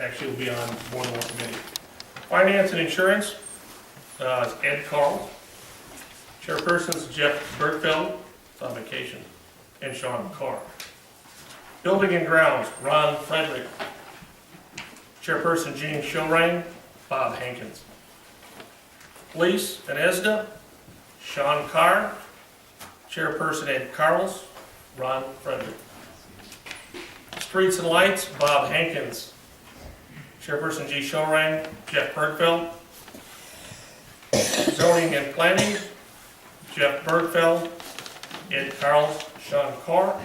actually will be on more than one committee. Finance and Insurance, is Ed Carl. Chairperson is Jeff Bertfeld, on vacation, and Sean Carr. Building and Grounds, Ron Frederick. Chairperson James Shorang, Bob Hankins. Police and ESDA, Sean Carr. Chairperson Ed Carls, Ron Frederick. Streets and Lights, Bob Hankins. Chairperson G. Shorang, Jeff Bertfeld. Zoning and Planning, Jeff Bertfeld, Ed Carls, Sean Carr.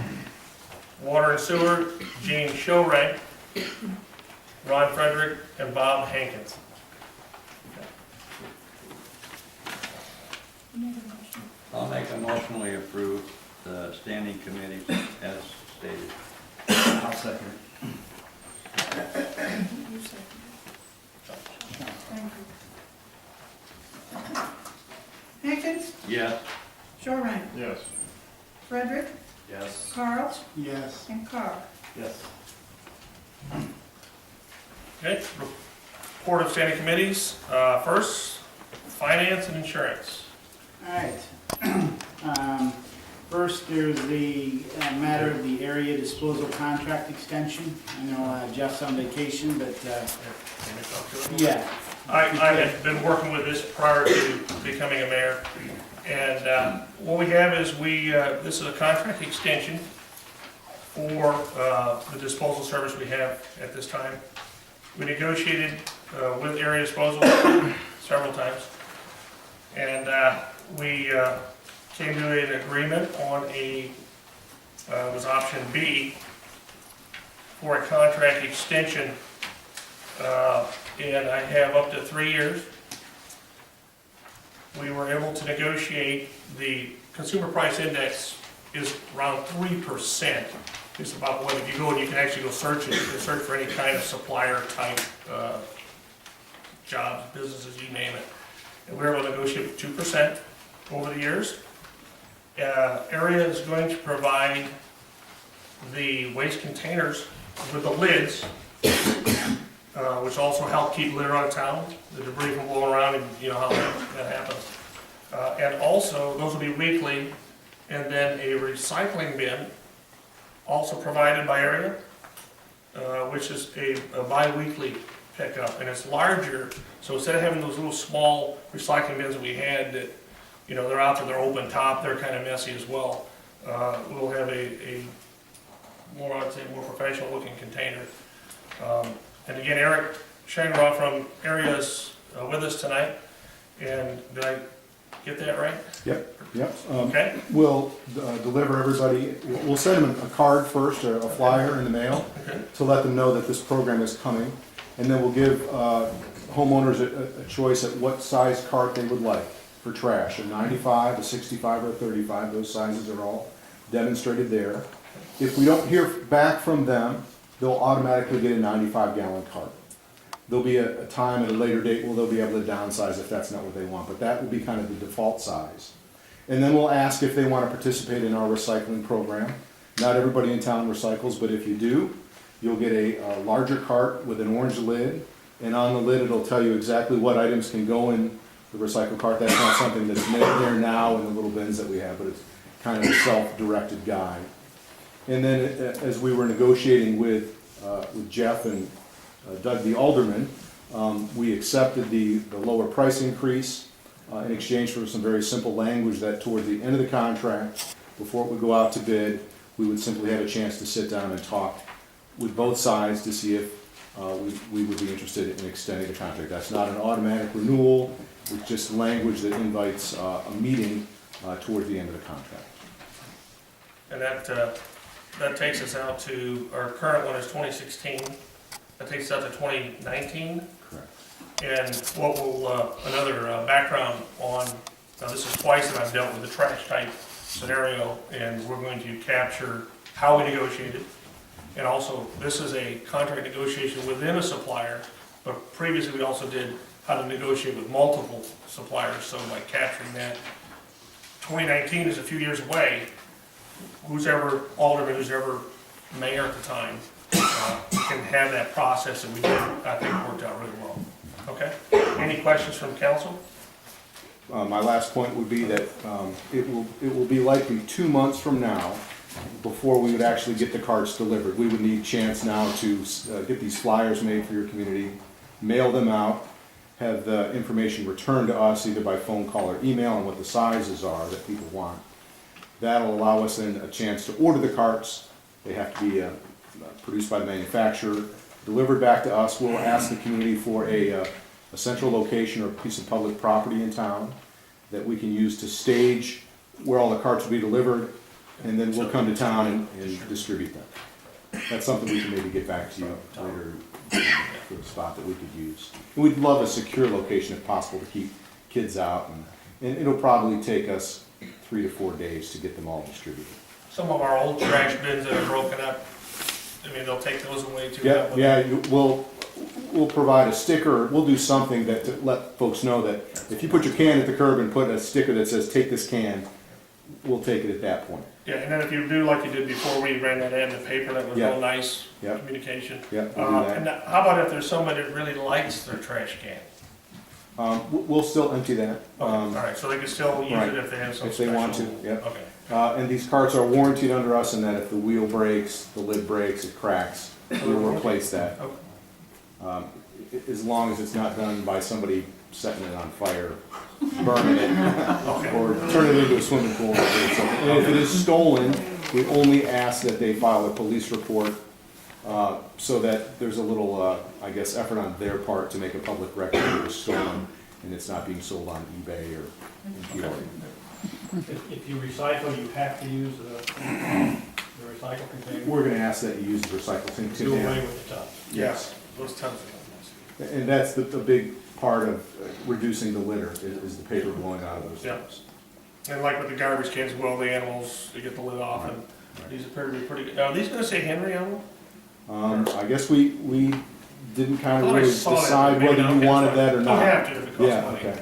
Water and Sewer, Gene Shorang, Ron Frederick, and Bob Hankins. I'll make a motion we approve the standing committee as stated. I'll second it. You second. Thank you. Hankins, Yes. Shorang, Yes. Frederick, Yes. Carl, Yes. and Carr. Yes. Okay, report of standing committees. First, Finance and Insurance. All right. First, there's the matter of the area disposal contract extension. I know Jeff's on vacation, but yeah. I had been working with this prior to becoming a mayor, and what we have is this is a contract extension for the disposal service we have at this time. We negotiated with Area Disposal several times, and we came to an agreement on it was option B for a contract extension, and I have up to 3 years. We were able to negotiate, the consumer price index is around 3%. It's about what, if you go and you can actually go search it, you can search for any kind of supplier type jobs, businesses, you name it. And we were able to negotiate with 2% over the years. Area is going to provide the waste containers with the lids, which also help keep litter out of town, the debris from blowing around, and you know how that happens. And also, those will be weekly, and then a recycling bin, also provided by Area, which is a bi-weekly pickup, and it's larger, so instead of having those little small recycling bins that we had that, you know, they're out there, they're open top, they're kind of messy as well, we'll have a more, I'd say, more professional looking container. And again, Eric Shangraw from Area is with us tonight, and did I get that right? Yep. Okay, We'll deliver everybody, we'll send them a card first, a flyer in the mail, okay, to let them know that this program is coming. And then we'll give homeowners a choice at what size cart they would like for trash, a 95, a 65, or a 35. Those sizes are all demonstrated there. If we don't hear back from them, they'll automatically get a 95-gallon cart. There'll be a time at a later date where they'll be able to downsize if that's not what they want, but that will be kind of the default size. And then we'll ask if they want to participate in our recycling program. Not everybody in town recycles, but if you do, you'll get a larger cart with an orange lid, and on the lid it'll tell you exactly what items can go in the recycle cart. That's not something that's made there now in the little bins that we have, but it's kind of a self-directed guide. And then as we were negotiating with Jeff and Doug the Alderman, we accepted the lower price increase in exchange for some very simple language that toward the end of the contract, before it would go out to bid, we would simply have a chance to sit down and talk with both sides to see if we would be interested in extending the contract. That's not an automatic renewal, it's just language that invites a meeting toward the end of the contract. and that takes us out to, our current one is 2016, that takes us out to 2019. Correct. And what will, another background on, now this is twice that I've dealt with the trash type scenario, and we're going to capture how we negotiated. And also, this is a contract negotiation within a supplier, but previously we also did how to negotiate with multiple suppliers, so by capturing that. 2019 is a few years away. Who's ever alderman, who's ever mayor at the time, we can have that process, and we did, I think, worked out really well. Okay? Any questions from council? My last point would be that it will be likely 2 months from now before we would actually get the carts delivered. We would need a chance now to get these flyers made for your community, mail them out, have the information returned to us either by phone call or email on what the sizes are that people want. That'll allow us then a chance to order the carts. They have to be produced by the manufacturer, delivered back to us. We'll ask the community for a central location or piece of public property in town that we can use to stage where all the carts will be delivered, and then we'll come to town and distribute them. That's something we can maybe get back to you later for a spot that we could use. And we'd love a secure location if possible to keep kids out, and it'll probably take us 3 to 4 days to get them all distributed. Some of our old trash bins that are broken up, I mean, they'll take those away too. Yeah, we'll provide a sticker, we'll do something that, to let folks know that if you put your can at the curb and put a sticker that says, "Take this can," we'll take it at that point. Yeah, and then if you do like you did before, we ran that ad in the paper, that was Yeah. real nice Yeah. communication. Yeah, we'll do that. And how about if there's somebody that really likes their trash can? We'll still empty that. Okay, all right, so they can still use right. it if they have some If special. they want to, yeah. Okay, And these carts are warranted under us in that if the wheel breaks, the lid breaks, it cracks, we'll replace that. okay. As long as it's not done by somebody setting it on fire, burning it, or turning it into a swimming pool. Or something. And if it is stolen, we only ask that they file a police report, so that there's a little, I guess, effort on their part to make a public record that it was stolen, and it's not being sold on eBay or Peoria. If you recycle, you have to use the recycle container. We're gonna ask that you use the recycling Do away container. with the tub. Yes. Those tons of them. And that's the big part of reducing the litter, is the paper blowing out of those Yeah. tubs. And like with the garbage cans, well, the animals, they get the lid off, and these appear to be pretty good. Are these gonna say Henry on them? I guess we didn't kind I of thought I really saw that, decide maybe whether not. you Okay, wanted fine. that or Don't not. have to if it costs Yeah, money. okay.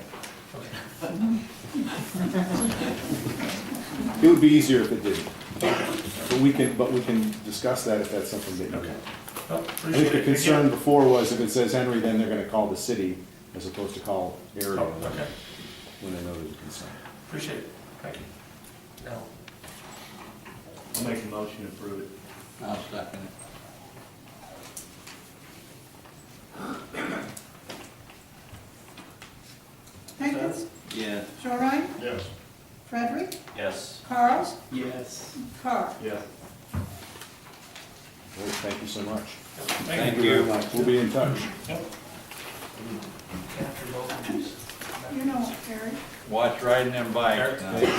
It would be easier if it didn't. But we can discuss that if that's something that you want. Well, I appreciate think the it. concern before was if it says Henry, then they're gonna call the city as opposed to call area Oh, okay, when they know there's a concern. appreciate it, thank you. Now, I'll make a motion to approve it. I'll second it. Hankins, Yeah. Shorine, Yes. Frederick, Yes. Carls, Yes. Carr. Yes. Great, thank you so much. thank you. very much. We'll be in touch. Yep. Capture both of these. You know, Eric, Watch riding them bikes now. I could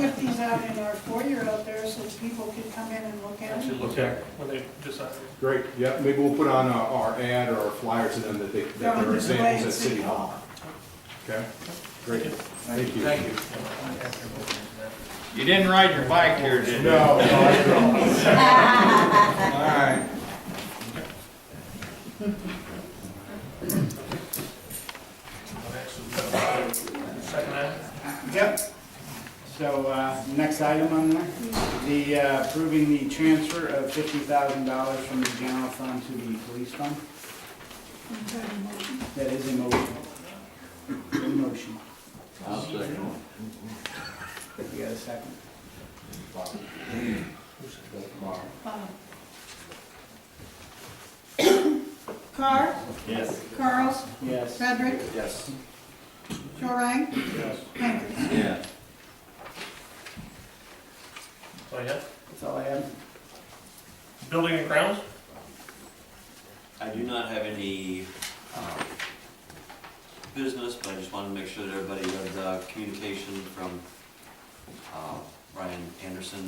put these out in our foyer out there so people could come in and look at Actually, them. look at when they decide. Great, yeah, maybe we'll put on our ad or our flyer to them that They're on there are display examples at at City Hall. Okay, great, thank you. Thank you. You didn't ride your bike here, did you? No, All right. Second item? Yep. So, next item on there, the approving the transfer of $50,000 from the general fund to the police fund. That is a motion. A motion. I'll second You got a second? Carr, Yes. Carls, Yes. Frederick, Yes. Shorine, Yes. Hankins. it. Yeah. Oh, yeah? That's all I have. Building and grounds? I do not have any business, but I just wanted to make sure that everybody read the communication from Ryan Anderson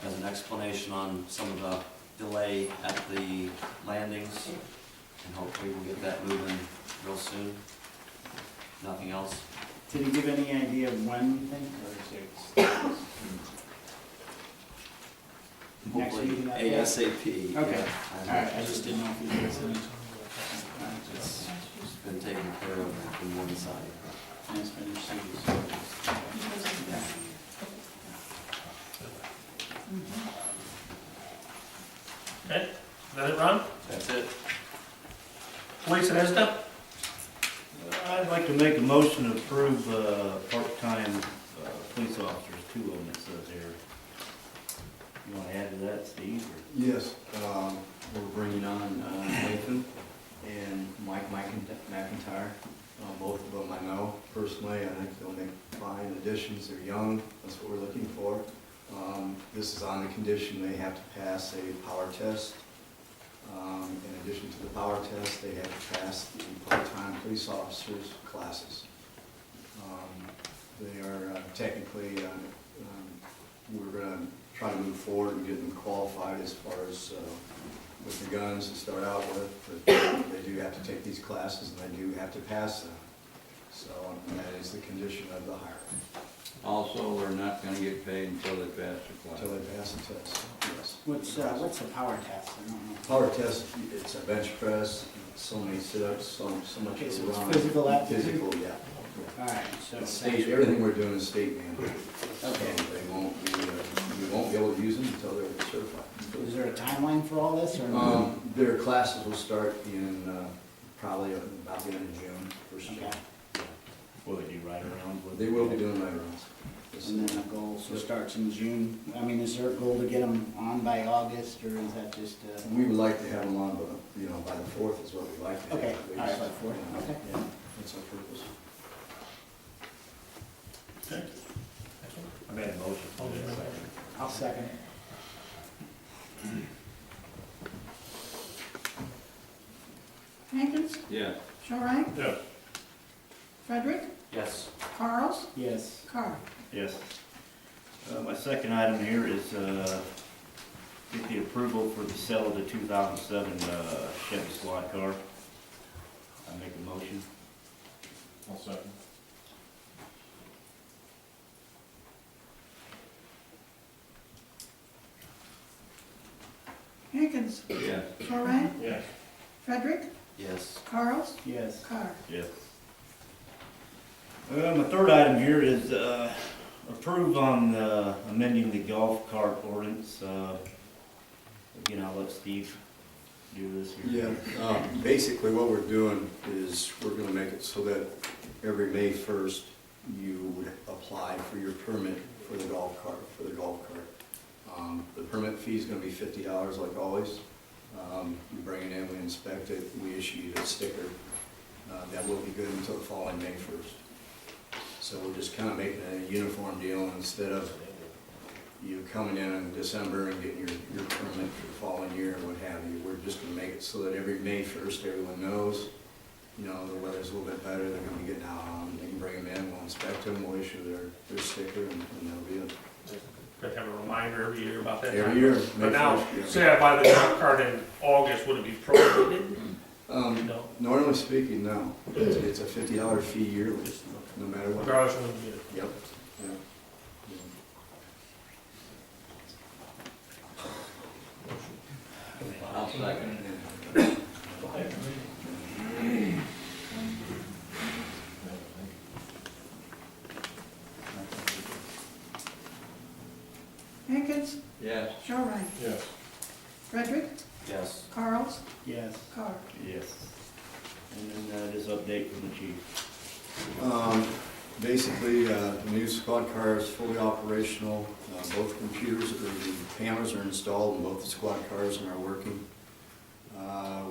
as an explanation on some of the delay at the landings, and hopefully we'll get that moving real soon. Nothing else? Did he give any idea of when you think, or is it? Next Hopefully meeting, okay. ASAP. Okay. Yeah. All right, I just didn't know if you guys had any. It's been taken care of from one side. Nice finish series. Okay, is that it, Ron? That's it. Police and ISDA? I'd like to make a motion to approve, part-time, police officers, 2 of them it says here. You wanna add to that, Steve, or? Yes, we're bringing on Nathan and Mike McIntyre. Both of them I know personally. I think they'll make fine additions. They're young, that's what we're looking for. This is on the condition they have to pass a power test. In addition to the power test, they have to pass the part-time police officers classes. They are technically, we're going to try to move forward and get them qualified as far as with the guns to start out with, but they do have to take these classes and they do have to pass them. So that is the condition of the hire, Also, we're not gonna get paid until they pass the class. until they pass the test, yes. What's a power test? I don't know. Power test, it's a bench press, so many sit-ups, so much Okay, so it's around. physical aptitude? Physical, yeah. All right, so. It's state, everything we're doing is state mandated. Okay. And they won't be, we won't be able to use them until they're certified. Is there a timeline for all this, or? no? Their classes will start in, probably about the end of June, first June. Okay. Will they do right around with? They will be doing my rounds. And then the goal, so starts in June. I mean, is there a goal to get them on by August, or is that just, We would like to have them on, but, by the 4th is what we'd like to have. Okay, at least. all right, by the 4th, okay. Yeah, that's our purpose. Okay. I made a motion. I'll second it. Hankins, Yes. Shorey, Yeah. Frederick, Yes. Charles, Yes. Carr. Yes. My second item here is, get the approval for the sale of the 2007 Chevy squad car. I make a motion. I'll second. Hankins, Yes. Shorey, Yes. Frederick, Yes. Charles, Yes. Carr. Yes. My third item here is approve on amending the golf cart ordinance. Again, I'll let Steve do this here. Yeah, basically what we're doing is we're gonna make it so that every May 1st, you would apply for your permit for the golf cart. The permit fee is gonna be $50 like always. You bring it in, we inspect it, we issue you a sticker. That will be good until the following May 1st. So we're just kind of making it a uniform deal instead of you coming in December and getting your permit for the following year and what have you. We're just gonna make it so that every May 1st, everyone knows, the weather's a little bit better, they're gonna be getting out on them. They can bring them in, we'll inspect them, we'll issue their sticker, and that'll be it. Gotta have a reminder every year about that. Every year. But now, May 1st, yeah. say I buy the golf cart in August, would it be prorated? No, Normally speaking, no. It's a $50 fee yearly, no matter what. regardless of when you get it. Yep. Yeah. I'll second. Hankins, Yes. Shorey, Yes. Frederick, Yes. Charles, Yes. Carr. Yes. And then this update from the chief. Basically, the new squad car is fully operational. Both computers, the cameras are installed in both the squad cars and are working.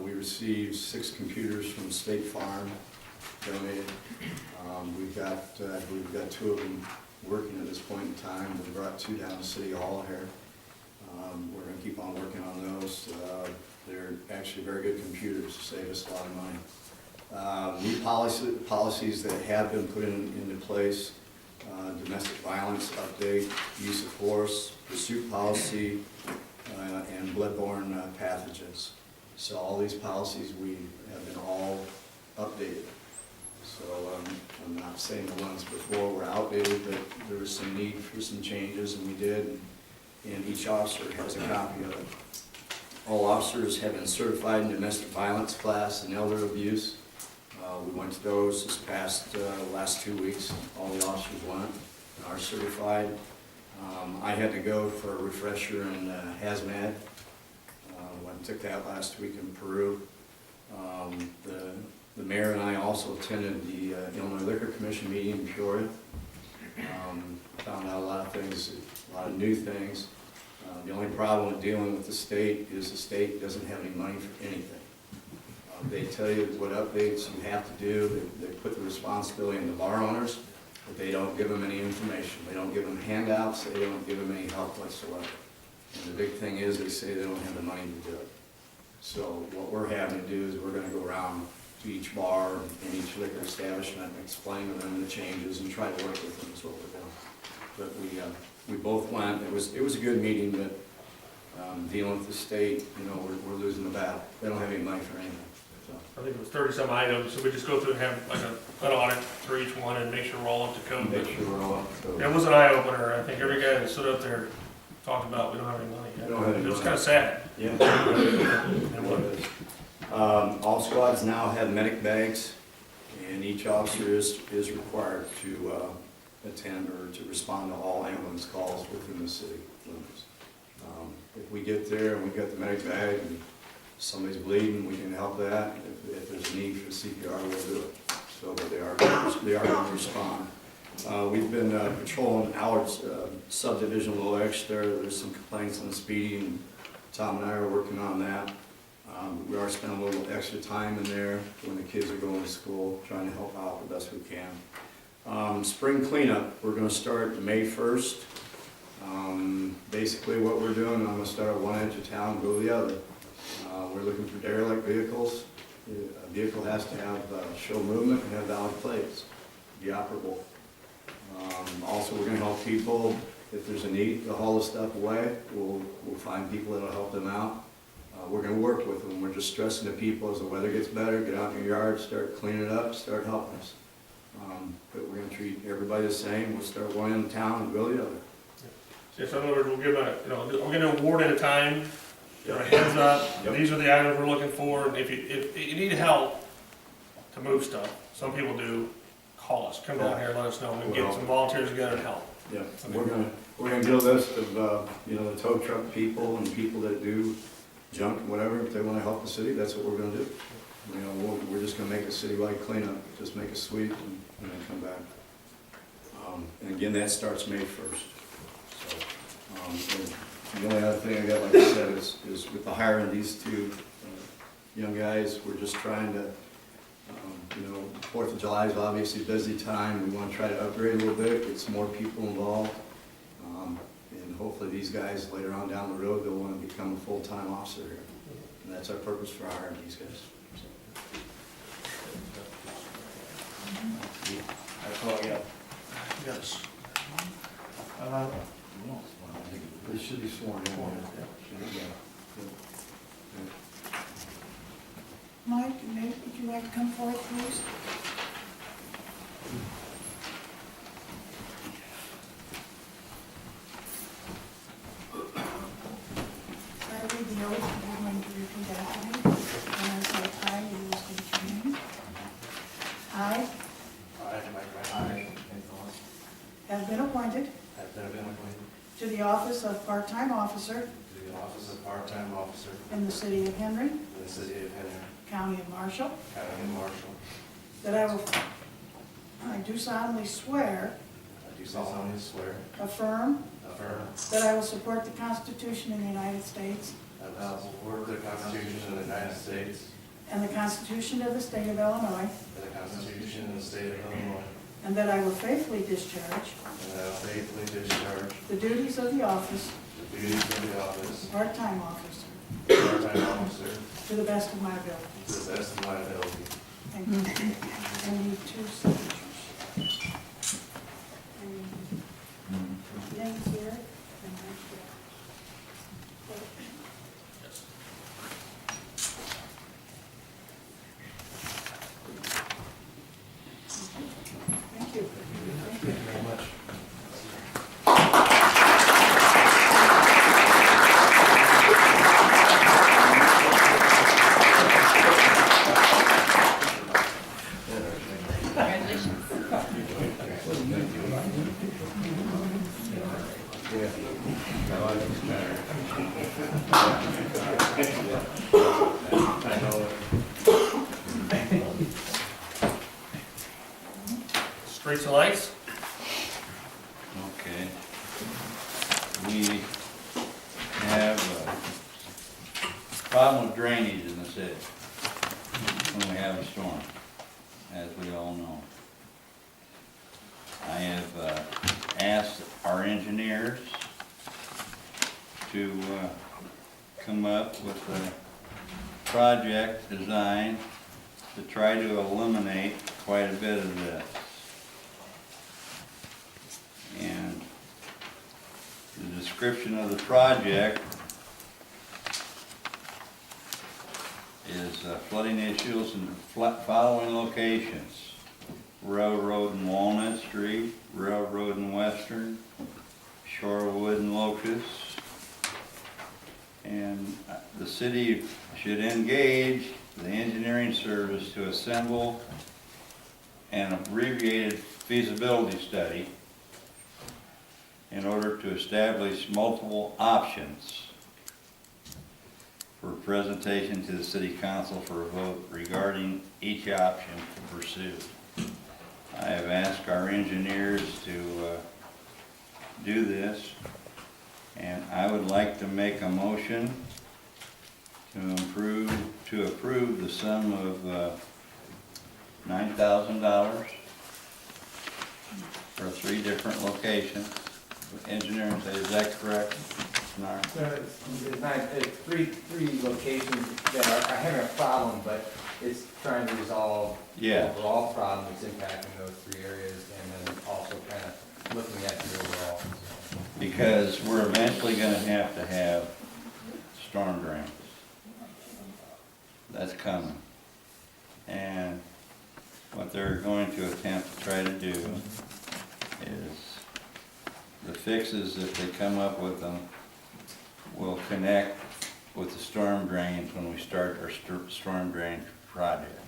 We received 6 computers from State Farm donated. We've got, I believe we've got 2 of them working at this point in time. We brought 2 down to City Hall here. We're gonna keep on working on those. They're actually very good computers, save us a lot of money. New policies that have been put into place, domestic violence update, use of force, pursuit policy, and bloodborne pathogens. So all these policies, we have been all updated. So I'm not saying the ones before were outdated, but there was some need for some changes, and we did, and each officer has a copy of it. All officers have been certified in domestic violence class and elder abuse. We went to those this past, last 2 weeks. All the officers went and are certified. I had to go for a refresher in hazmat. Went Took that last week in Peru. The mayor and I also attended the Illinois Liquor Commission meeting in Peoria. Found out a lot of things, a lot of new things. The only problem with dealing with the state is the state doesn't have any money for anything. They tell you what updates you have to do. They put the responsibility in the bar owners, but they don't give them any information. They don't give them handouts. They don't give them any help whatsoever. And the big thing is they say they don't have the money to do it. So what we're having to do is we're gonna go around to each bar and each liquor establishment and explain to them the changes and try to work with them is what we're doing. But we both went. It was a good meeting, but dealing with the state, you know, we're losing the battle. They don't have any money for anything. So I think it was 30-some items, so we just go through and have like an audit for each one and make sure we're all up to code. make sure we're all up. So It was an eye-opener. I think every guy that stood up there talked about, we don't have any money yet. We don't have any It was money. kind of sad. yeah. It was. All squads now have medic bags, and each officer is required to attend or to respond to all ambulance calls within the city limits. If we get there and we've got the medic bag and somebody's bleeding, we can help that. If there's a need for CPR, we'll do it. So, but they are going to respond. We've been patrolling Allard's subdivision, Little Exeter. There's some complaints on speeding. Tom and I are working on that. We are spending a little extra time in there when the kids are going to school, trying to help out the best we can. Spring cleanup, we're gonna start May 1st. Basically what we're doing, I'm gonna start at one edge of town and go to the other. We're looking for derelict vehicles. A vehicle has to have show movement and have valid plates, be operable. Also, we're gonna help people, if there's a need to haul the stuff away, we'll find people that'll help them out. We're gonna work with them. We're just stressing to people as the weather gets better, get out in your yard, start cleaning it up, start helping us. But we're gonna treat everybody the same. We'll start one in town and go the other. Yes, in other words, we'll give we're gonna award at a time, give a heads up, Yep. these are the items we're looking for, and if you need help to move stuff, some people do, call us, come down here, let us know, we can get some volunteers together and help. Yeah, we're gonna get a list of, the tow truck people and people that do junk, whatever, if they wanna help the city, that's what we're gonna do. You know, we're just gonna make a citywide cleanup, just make a sweep and then come back. And again, that starts May 1st. So, and the only other thing I got, like I said, is with the hiring of these two young guys, we're just trying to, 4th of July is obviously a busy time. We wanna try to upgrade a little bit, get some more people involved. And hopefully these guys, later on down the road, they'll wanna become a full-time officer here. And that's our purpose for hiring these guys. That's all I got. Yes. They should be sworn in. Mike, would you like to come forward, please? I read the oath, you're going to repeat after me. And as I tie, you will state your name. I have been appointed to the office of part-time officer part-time officer in the city of Henry, in the city of Henry, County of Marshall, County of Marshall. that I do solemnly swear, I do solemnly swear, affirm, affirm, that I will support the Constitution of the United States that I will support the Constitution of the United States and the Constitution of the State of Illinois, and the Constitution of the state of Illinois, and that I will faithfully discharge and that I will faithfully discharge the duties of the office the duties of the office of part-time officer of part-time officer to the best of my ability. to the best of my ability. Thank you. I need two signatures. Names here and right there. Yes. Thank you. Thank you. Very much. Yeah. Streets and lights? Okay. We have a problem with drainage in the city when we have a storm, as we all know. I have asked our engineers to come up with a project design to try to eliminate quite a bit of this. And the description of the project is flooding issues in the following locations: Railroad and Walnut Street, Railroad and Western, Shorewood and Locust. And the city should engage the engineering service to assemble an abbreviated feasibility study in order to establish multiple options for presentation to the city council for a vote regarding each option to pursue. I have asked our engineers to do this, and I would like to make a motion to approve the sum of $9,000 for 3 different locations. Engineering, is that correct? No. It's three locations that are having a problem, but it's trying to resolve the Yeah. overall problem that's impacting those 3 areas, and then also kind of looking at the overall. Because we're eventually gonna have storm drains. That's coming. And what they're going to attempt to try to do is the fixes, if they come up with them, will connect with the storm drains when we start our storm drain project.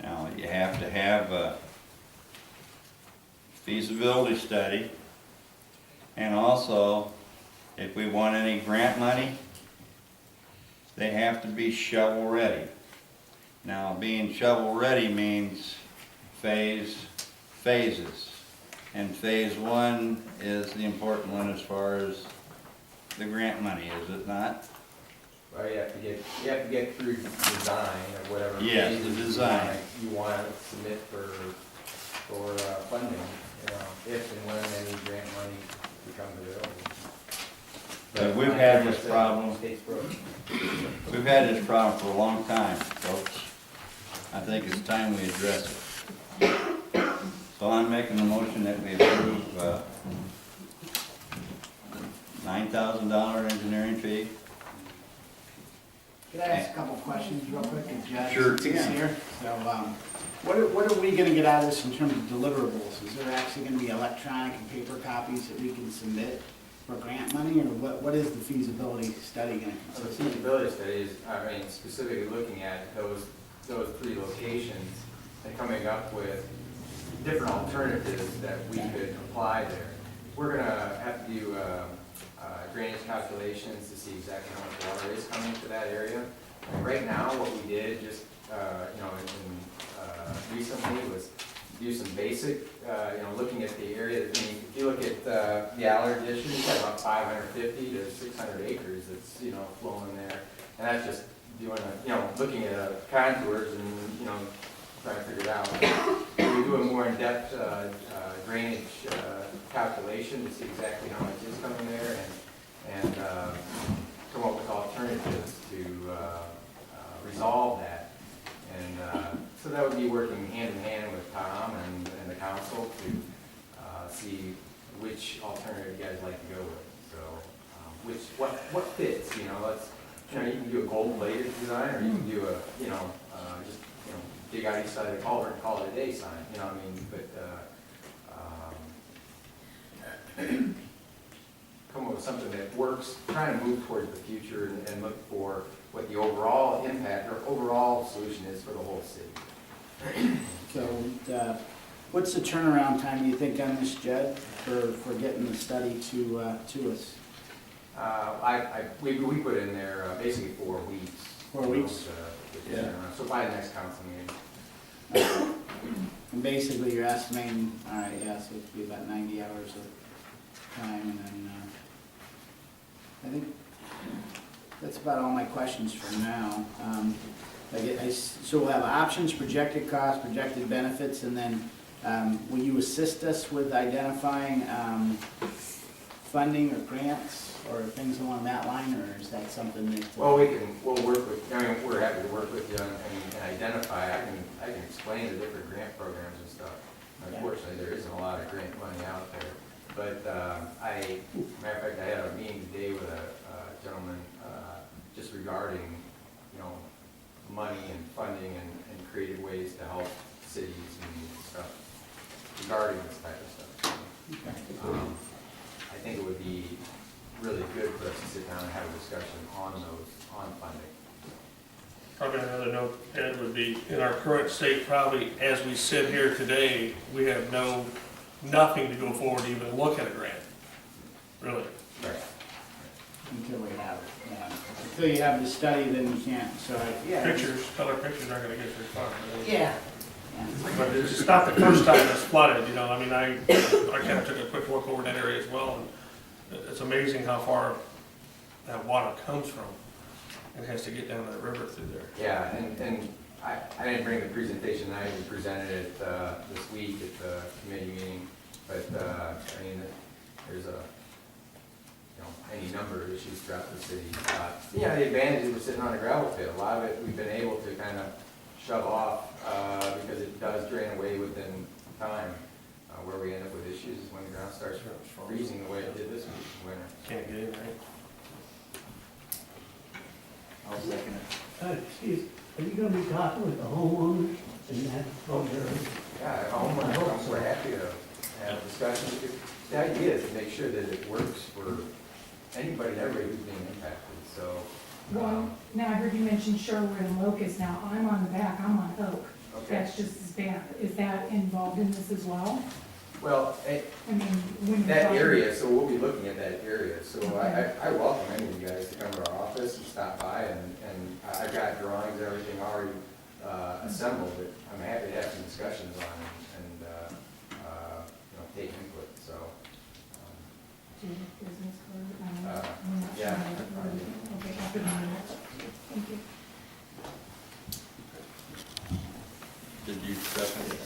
Now, you have to have a feasibility study, and also, if we want any grant money, they have to be shovel-ready. Now, being shovel-ready means phases. And phase 1 is the important one as far as the grant money, is it not? Well, you have to get through design or whatever. Yes, phases the design. You want to submit for funding, if and when any grant money becomes available. But we've had this problem. States broke. We've had this problem for a long time, folks. I think it's time we address it. So I'm making a motion that we approve $9,000 engineering fee. Could I ask a couple questions real quick, if Judge Sure is can. here? So, what are we gonna get out of this in terms of deliverables? Is there actually gonna be electronic and paper copies that we can submit for grant money, or what is the feasibility study gonna So the consist of? feasibility study is, specifically looking at those 3 locations and coming up with different alternatives that we could apply there. We're gonna have to do drainage calculations to see exactly how much water is coming to that area. And right now, what we did just, recently was do some basic, looking at the area. If you look at the Allard Edition, you've got about 550 to 600 acres that's, flowing there. And that's just doing looking at contours and, trying to figure it out. We do a more in-depth drainage calculation to see exactly how much is coming there and come up with alternatives to resolve that. And so that would be working hand in hand with Tom and the council to see which alternative you guys like to go with. So, what fits? You can do a gold-plated design, or you can do a, just dig out each side of the culvert and call it a day sign. But come up with something that works, trying to move towards the future and look for what the overall impact or overall solution is for the whole city. So, what's the turnaround time, do you think, on this, Judd, for getting the study to us? We put in there basically 4 weeks. 4 weeks? Yeah. So by the next council meeting. And basically, you're estimating, all right, yeah, so it'd be about 90 hours of time, and then, I think that's about all my questions for now. So we'll have options, projected costs, projected benefits, and then, will you assist us with identifying, funding or grants, or things along that line, or is that something that? Well, we'll work with, I mean, we're happy to work with you and identify, I can explain the different grant programs and stuff. Unfortunately, there isn't a lot of grant money out there, but, matter of fact, I had a meeting today with a gentleman, just regarding, you know, money and funding and creative ways to help cities and stuff regarding this type of stuff. I think it would be really good for us to sit down and have a discussion on funding. Probably another note, Ed, would be, in our current state, probably as we sit here today, we have nothing to go forward to even look at a grant, really. Right. Until we have it, yeah. Until you have the study, then you can't, so, yeah. Color pictures aren't gonna get very far. Yeah. But it's not the first time it's flooded, you know, I mean, I kind of took a quick look over that area as well, and it's amazing how far that water comes from. It has to get down that river through there. Yeah, and I didn't bring the presentation, I presented it this week at the committee meeting, but, I mean, there's any number of issues throughout the city. The advantage is we're sitting on a gravel pit. A lot of it we've been able to kind of shove off because it does drain away within time. Where we end up with issues is when the ground starts freezing the way it did this week in winter. Can't get in, right? I'll second it. Excuse, are you gonna be talking with the homeowners and that program? Yeah, we're happy to have discussions. The idea is to make sure that it works for anybody and everybody who's being impacted, so. Well, now I heard you mention Sherwood and Locust. Now, I'm on the back, I'm on Oak. Okay. That's just as bad. Is that involved in this as well? Well, I mean, when you're that talking- area, so we'll be looking at that area, so I welcome any of you guys to come to our office and stop by, and I've got drawings, everything already assembled, that I'm happy to have some discussions on and take input, so. Do you have business card? I'm not yeah, sure. that's fine. Okay, I'll put it on that. Thank you. Did you second it?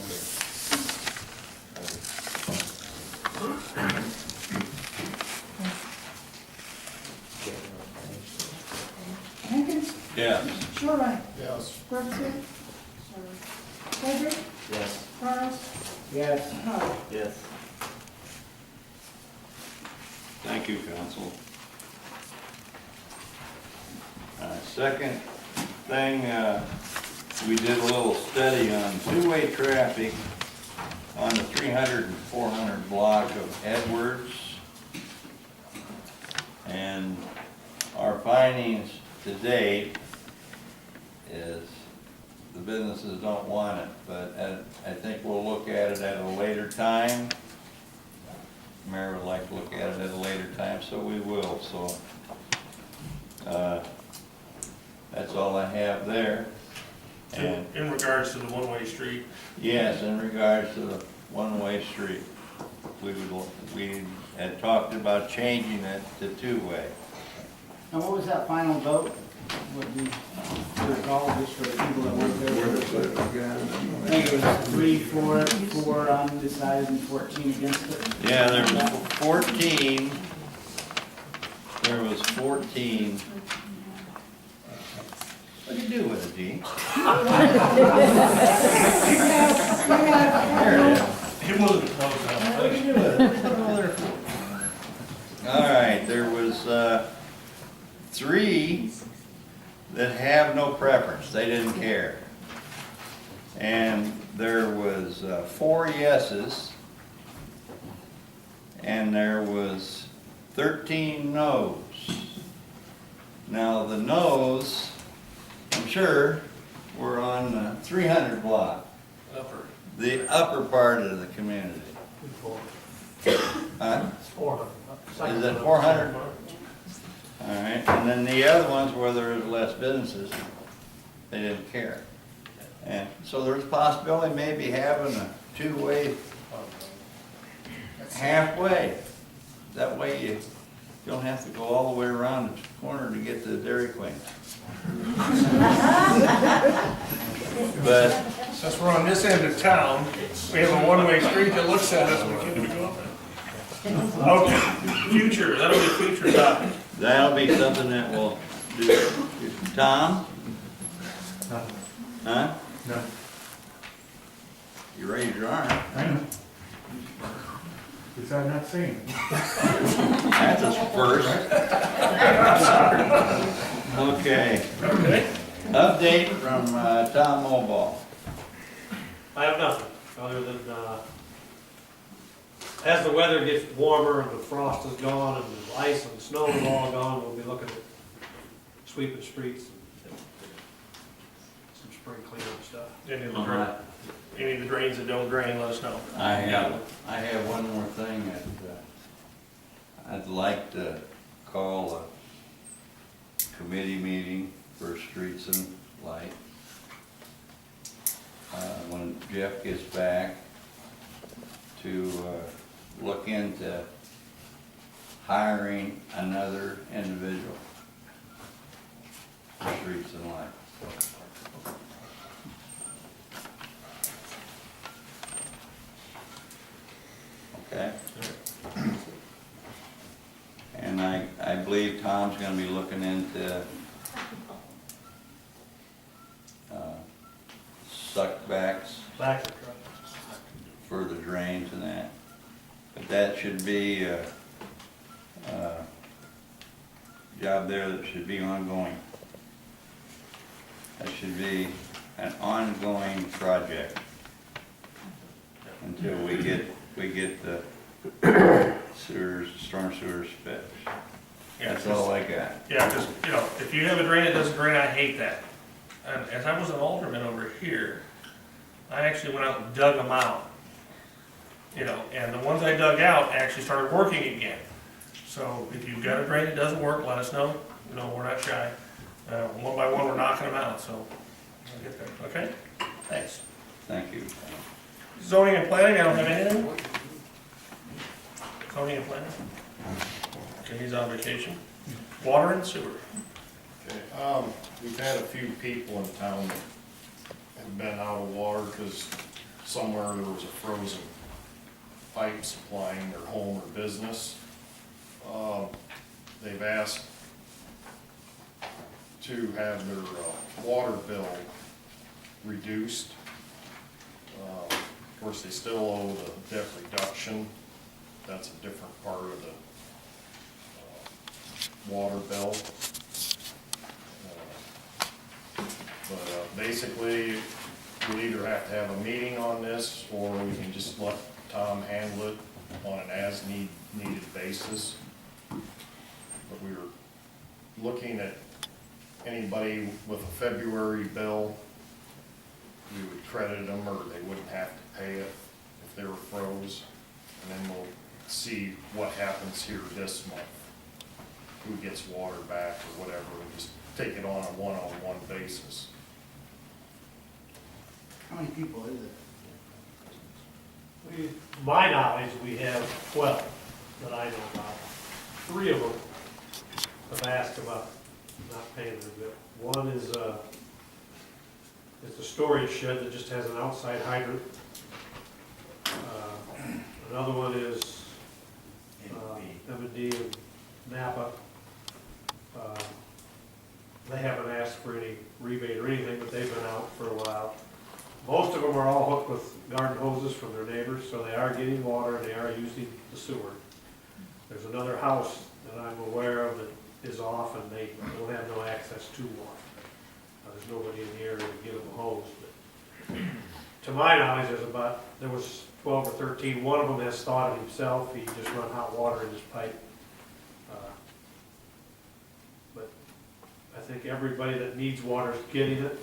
Hankins? Yeah. Shoreline? Yes. Brooksville? Frederick? Yes. Charles? Yes. Howard? Yes. Thank you, council. Second thing, we did a little study on two-way traffic on the 300 and 400 block of Edwards. And our findings to date is the businesses don't want it, but I think we'll look at it at a later time. Mayor would like to look at it at a later time, so we will, so. That's all I have there. And In regards to the one-way street, yes, in regards to the one-way street, we had talked about changing it to two-way. Now, what was that final vote? What we recall, just for the people that weren't there? I think it was 3, 4 undecided and 14 against it. Yeah, there was 14. There was 14. What do you do with it, Dean? There it is. it wasn't close enough. What do you do with it? Put it over there for. All right, there was 3 that have no preference. They didn't care. And there was 4 yeses. And there was 13 no's. Now, the no's, I'm sure, were on the 300 block, the upper part of the community. Huh? It's 400. Is it 400? All right, and then the other ones where there was less businesses, they didn't care. And so there's a possibility maybe having a two-way halfway. That way you don't have to go all the way around the corner to get to Dairy Queen. But Since we're on this end of town, we have a one-way street that looks at us, we can't even go up it. Okay, future, that'll be a future topic. that'll be something that we'll do. Tom? Huh? No. You raised your arm. I know. Is that not saying? That's a first. Okay. Okay. Update from Tom Mulball. I have nothing, other than, as the weather gets warmer and the frost is gone and the ice and snow is all gone, we'll be looking at sweeping streets and some spring cleanup stuff. Any of the drains that don't drain, let us know. I have one more thing that I'd like to call a committee meeting for streets and light. When Jeff gets back, to look into hiring another individual for streets and light. Okay? And I believe Tom's gonna be looking into suckbacks Back to truck. for the drains and that. But that should be a job there that should be ongoing. That should be an ongoing project until we get the sewers, storm sewers fixed. That's all I got. Yeah, because, you know, if you have a drain that doesn't drain, I hate that. And as I was an alderman over here, I actually went out and dug them out. You know, and the ones I dug out actually started working again. So if you've got a drain that doesn't work, let us know. You know, we're not shy. One by one, we're knocking them out, so we'll get there, okay? Thanks. Thank you. Zoning and planning, I don't have anything. Zoning and planning? Okay, he's on vacation. Water and sewer. Okay, we've had a few people in town that have been out of water because somewhere there was a frozen pipe supplying their home or business. They've asked to have their water bill reduced. Of course, they still owe the debt reduction. That's a different part of the water bill. But basically, we'll either have to have a meeting on this, or we can just let Tom handle it on an as-needed basis. But we were looking at anybody with a February bill, we would credit them, or they wouldn't have to pay it if they were froze. And then we'll see what happens here this month. Who gets water back or whatever, and just take it on a one-on-one basis. How many people is it? My knowledge, we have 12 that I know about. 3 of them have asked about not paying their bill. One is the storage shed that just has an outside hydrant. Another one is M&D and Napa. They haven't asked for any rebate or anything, but they've been out for a while. Most of them are all hooked with garden hoses from their neighbors, so they are getting water and they are using the sewer. There's another house that I'm aware of that is off and they don't have no access to water. There's nobody in the area to give them a hose. But to my knowledge, there was 12 or 13. One of them has thought it himself. He just run hot water in his pipe. But I think everybody that needs water is getting it,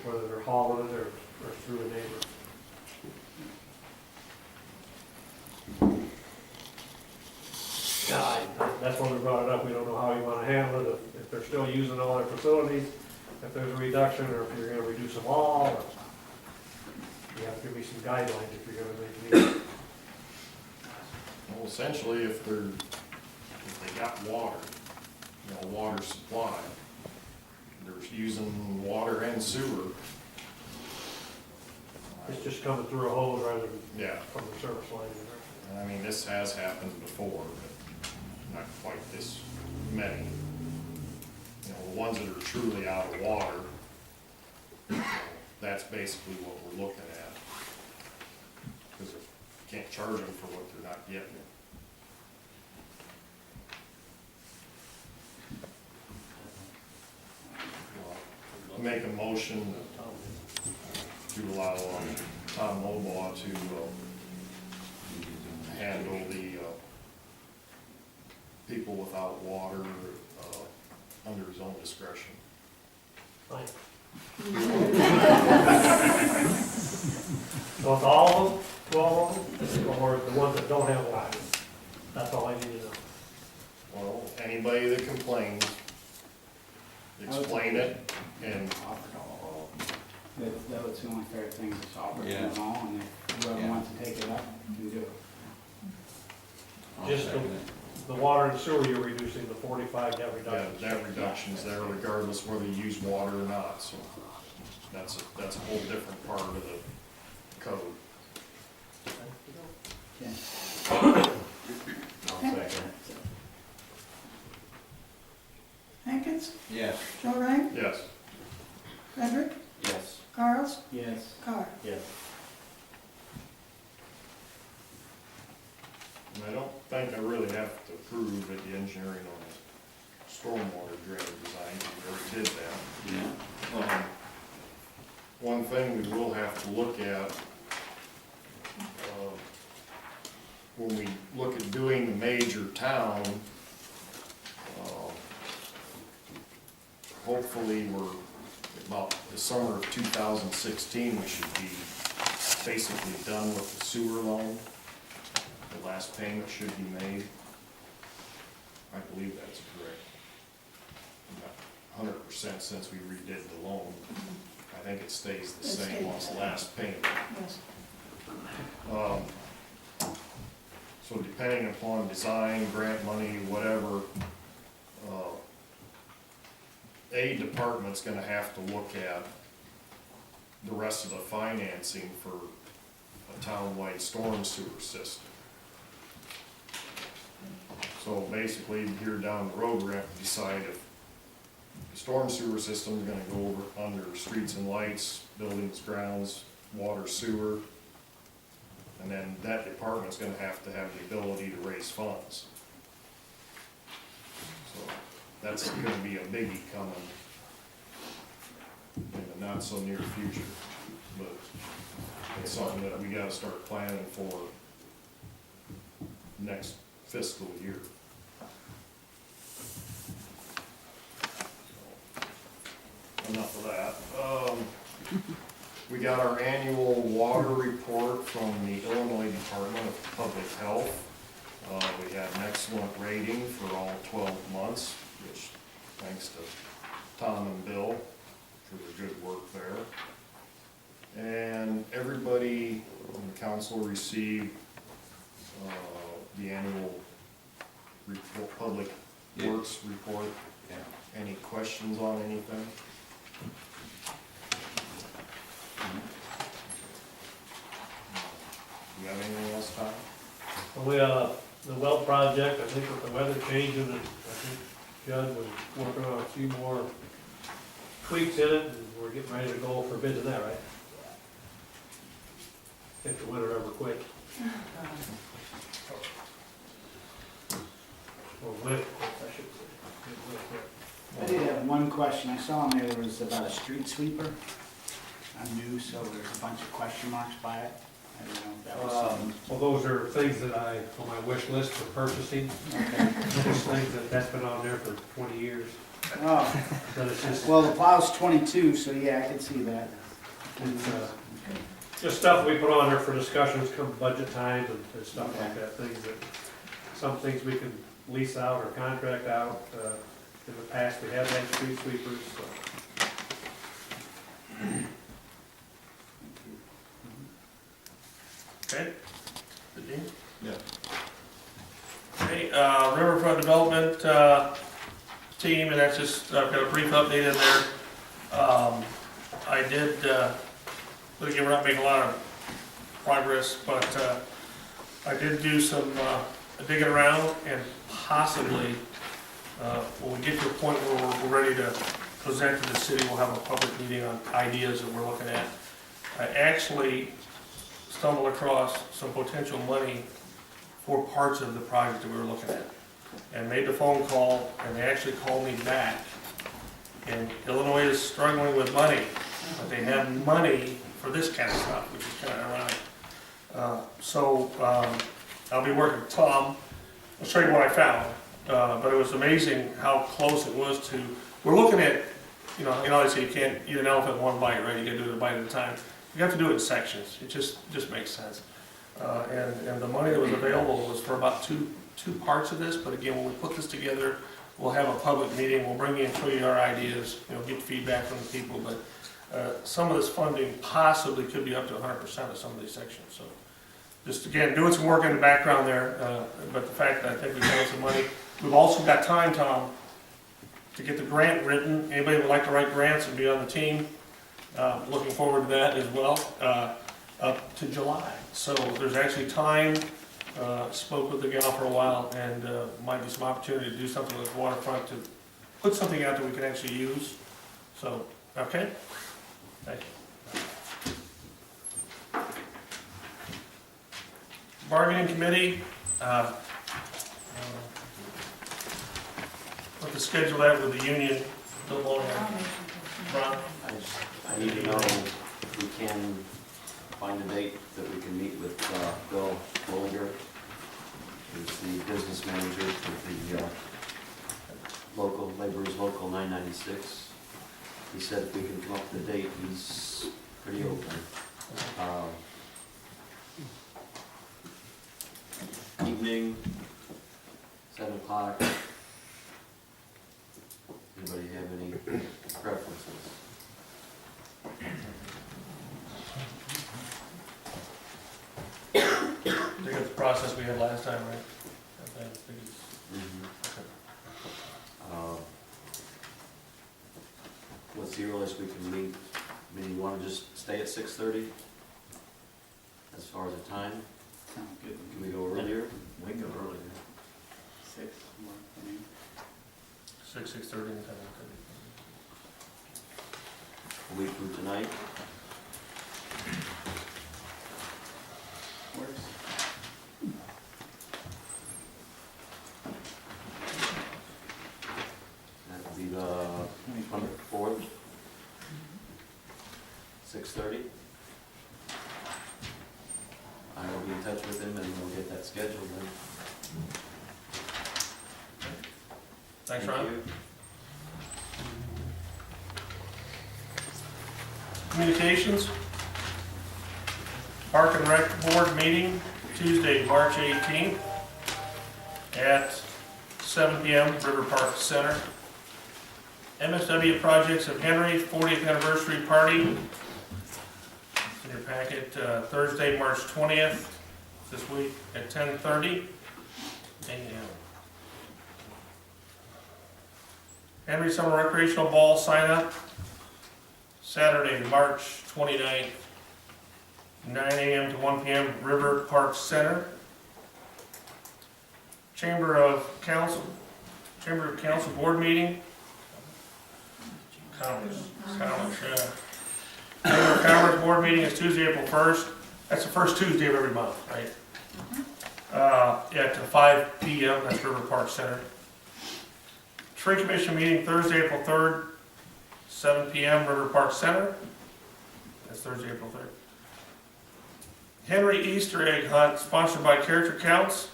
whether they're hauling it or through a neighbor. That's when we brought it up. We don't know how you want to handle it, if they're still using all their facilities, if there's a reduction, or if you're going to reduce them all. Or you have give me some guidelines if you're gonna make these. Well, essentially, if they got water, water supply, they're using water and sewer. It's just coming through a hose rather than Yeah, from the service line. I mean, this has happened before, but not quite this many. The ones that are truly out of water, that's basically what we're looking at. Because you can't charge them for what they're not getting. Make a motion to allow Tom Lobaugh to handle the people without water under his own discretion. Fine. So it's all of them, 12 of them, or the ones that don't have water? That's all I need to know. Well, anybody that complains, explain it, and Offered all. That was the only fair thing, is offer Yeah. them all, and if whoever Yeah. wants to take it up, can do it. I'll Just second it. The water and sewer, you're reducing the 45 net yeah, reduction. that reduction's there regardless whether you use water or not, so that's a whole different part of the code. Okay. I'll second it. Hankins, Yes. Joe Ryan, Yes. Frederick, Yes. Carls, Yes. Carr. Yes. And I don't think I really have to prove that the engineering on the stormwater drainage design, we already did that. Yeah. One thing we will have to look at, when we look at doing the major town, hopefully we're about the summer of 2016, we should be basically done with the sewer loan. The last payment should be made. I believe that's correct. I'm not 100% since we redid the loan. I think it stays the It same stays on the the same. last payment. Yes. So depending upon design, grant money, whatever, a department's gonna have to look at the rest of the financing for a town-wide storm sewer system. So basically, here down the road, we're gonna have to decide if the storm sewer system's gonna go over under streets and lights, buildings, grounds, water, sewer. And then that department's gonna have the ability to raise funds. So that's gonna be a biggie coming in the not so near future. But it's something that we gotta start planning for next fiscal year. Enough of that. We got our annual water report from the Illinois Department of Public Health. We had an excellent rating for all 12 months, which thanks to Tom and Bill for their good work there. And everybody on the council received the annual report, Public Yeah. Works report. Yeah. Any questions on anything? You have anything else, Tom? We, the well project, I think with the weather changing, and I think Judd was working on a few more tweaks in it, and we're getting ready to go for bids in that, right? If the winter ever quit. Or when it quits, I should say. It will quit. I did have one question. I saw on there was about a street sweeper. I'm new, so there's a bunch of question marks by it. I don't know if that was something. Well, those are things that I, on my wish list for purchasing, Okay. just things that's been on there for 20 years. Oh, But it's just, well, the plow's 22, so yeah, I could see that. it's, just stuff we put on there for discussions come budget time and stuff like Okay. that, things that, some things we can lease out or contract out. In the past, we have had street sweepers, so. Okay? Good deal? Yeah. Okay, Riverfront Development, team, and that's just, I've got a brief update in there. I did, again, we're not making a lot of progress, but, I did do some, digging around and possibly, when we get to a point where we're ready to present to the city, we'll have a public meeting on ideas that we're looking at. I actually stumbled across some potential money for parts of the project that we were looking at, and made the phone call, and they actually called me back. And Illinois is struggling with money, but they have money for this kind of stuff, which is kind of ironic. I'll be working with Tom. I'll show you what I found, but it was amazing how close it was to, we're looking at, you know, they say you can't eat an elephant in one bite, right? You gotta do it a bite at a time. You have to do it in sections. It just makes sense. And the money that was available was for about two parts of this, but again, when we put this together, we'll have a public meeting, we'll bring you and show you our ideas, you know, get feedback from the people, but some of this funding possibly could be up to 100% of some of these sections, so. Just again, doing some work in the background there, but the fact that I think we've found some money. We've also got time, Tom, to get the grant written. Anybody would like to write grants and be on the team, looking forward to that as well, up to July. So there's actually time, spoke with the gal for a while, and might be some opportunity to do something with Waterfront to put something out that we can actually use. So, okay? Thank you. Bargaining committee, what to schedule that with the union, Bill Mulligan. Ron? I need to know if we can find a date that we can meet with Bill Bollinger, who's the business manager for the local, Laborers Local 996. He said if we can come up with a date, he's pretty open. Evening, 7 o'clock. Anybody have any preferences? I think it's the process we had last time, right? I think it's- What's the earliest we can meet? I mean, you want to just stay at 6:30? As far as the time? Sounds good. Can we go earlier? We can go earlier. 6, more, I mean. 6:30, and 7:30. A week from tonight? Works. That would be the 24th, 6:30. I will be in touch with him and we'll get that scheduled then. Thanks, Thank Ron. you. Communications. Park and Rec Board meeting, Tuesday, March 18th at 7 p.m., River Park Center. MSW Projects of Henry 40th anniversary party. It's in your packet, Thursday, March 20th, this week at 10:30 a.m. Henry Summer Recreational Ball sign up, Saturday, March 29th, 9 a.m. to 1 p.m., River Park Center. Chamber of Council Board meeting. Commerce, yeah. Chamber of Commerce Board meeting is Tuesday, April 1st. That's the first Tuesday of every month, right? At 5 p.m., that's River Park Center. Tree Commission meeting Thursday, April 3rd, 7 p.m., River Park Center. That's Thursday, April 3rd. Henry Easter Egg Hunt, sponsored by Character Counts,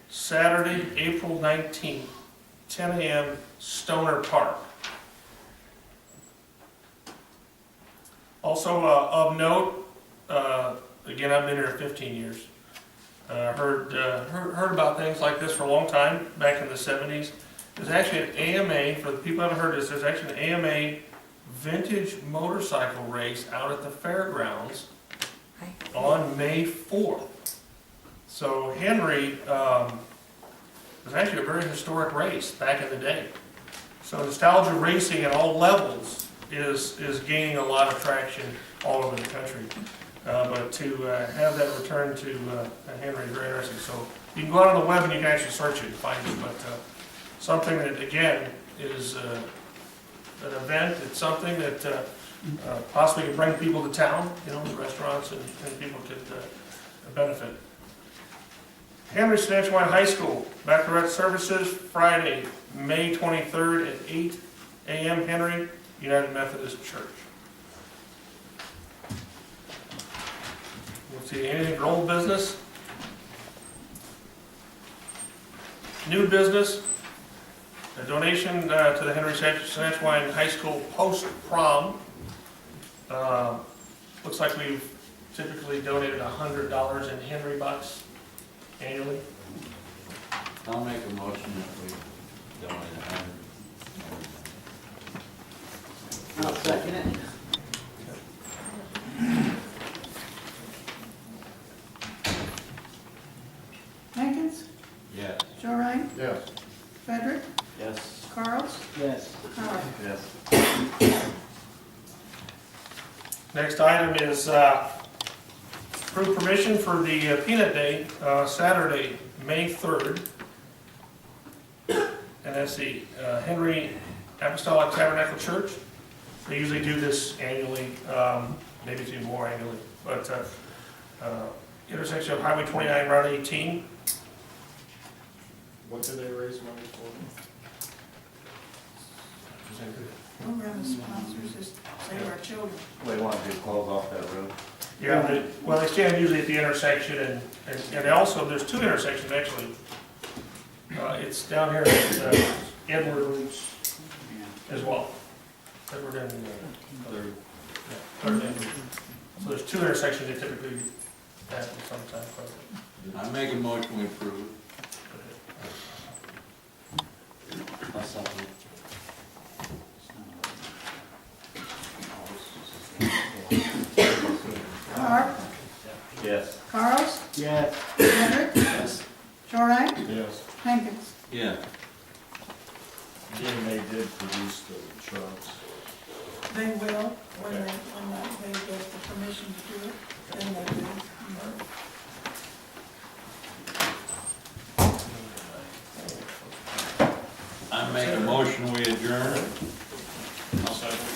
Saturday, April 19th, 10 a.m., Stoner Park. Also, of note, again, I've been here 15 years. Heard about things like this for a long time, back in the 70s. There's actually an AMA, for the people who haven't heard this, there's actually an AMA vintage motorcycle race out at the fairgrounds on May 4th. So Henry was actually a very historic race back in the day. So nostalgia racing at all levels is gaining a lot of traction all over the country. But to have that return to Henry is very interesting. So you can go out on the web and you can actually search it and find it. But something that, again, is an event. It's something that possibly could bring people to town, you know, restaurants and people could benefit. Henry Saskatchewan High School, baccalaureate services, Friday, May 23rd at 8 a.m. Henry United Methodist Church. Let's see, anything for old business? New business, a donation to the Henry Saskatchewan High School post-prom. Looks like we've typically donated $100 in Henry bucks annually. I'll make a motion that we donate 100. I'll second it. Hankins, Yes. Joe Ryan, Yes. Frederick, Yes. Carls, Yes. Howard. Yes. Next item is approve permission for the Peanut Day, Saturday, May 3rd. And that's the Henry Apostolic Tabernacle Church. They usually do this annually, maybe it's even more annually, but intersection of Highway 29, Route 18. What did they raise money for? Program sponsors is Save Our Children. They want to close off that road. Yeah, well, they stand usually at the intersection, and also, there's two intersections, actually. It's down here at Edwards as well. Edward and Third. So there's two intersections that typically happen sometime. I make a motion we approve. I'll second. Howard, Yes. Carls, Yes. Frederick, Yes. Joe Ryan, Yes. Hankins. Yeah. Again, they did produce the trucks. They will, when they get the permission to do it, then they will. I make a motion we adjourn. I'll second.